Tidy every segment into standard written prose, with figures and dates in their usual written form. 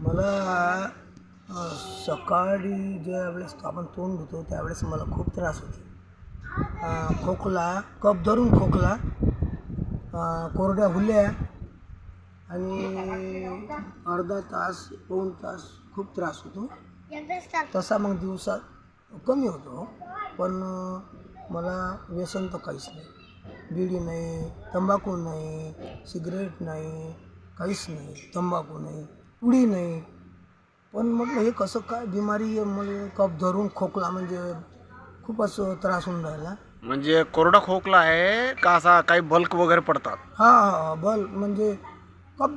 मला सकाळी ज्यावेळेस आपण तोंड धुतो त्यावेळेस मला खूप त्रास होते. खोकला, कफ धरून खोकला, कोरड्या हुल्या आणि अर्धा तास पाऊण तास खूप त्रास होतो. तसा मग दिवसात कमी होतो, पण मला व्यसन तर काहीच नाही. बिडी नाही, तंबाखू नाही, सिगरेट नाही, काहीच नाही. तंबाखू नाही, पुडी नाही. पण म्हटलं हे कसं काय बिमारी आहे. मला कफ धरून खोकला म्हणजे खूपच त्रास होऊन राहिला. म्हणजे कोरडा खोकला आहे का असा काही बल्क वगैरे पडतात? हा बल म्हणजे कफ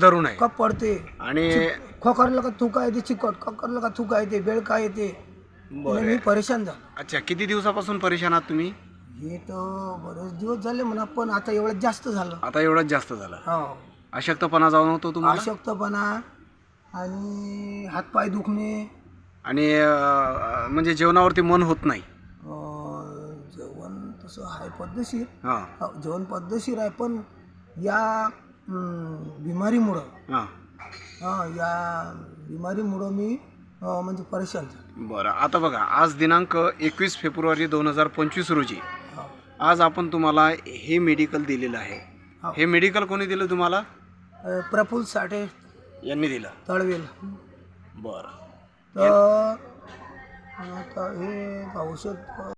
धरून आहे. कफ पडते आणि खोकरलं का थुका येते, चिकट खोकरलं का थुका येते, बेळका येते. बरं. मी परेशान झालो. अच्छा, किती दिवसापासून परेशान आहात तुम्ही? हे तर बरेच दिवस झाले म्हणा, पण आता एवढं जास्त झालं. आता एवढंच जास्त झालं. हो, अशक्तपणा जाणवतो तुम्हाला? अशक्तपणा आणि हातपाय दुखणे. आणि म्हणजे जेवणावरती मन होत नाही? जेवण तसं आहे पद्धतशीर. हां जेवण पद्धतशीर आहे, पण या बिमारीमुळं या बिमारीमुळं मी म्हणजे परेशान झालो. बरं. आता बघा, आज दिनांक 21 फेब्रुवारी 2025 रोजी हो. आज आपण तुम्हाला हे मेडिकल दिलेलं आहे. हो. हे मेडिकल कोणी दिलं तुम्हाला? प्रफुल्ल साठे यांनी दिलं. तळवेल. बरं. तर आता हे औषध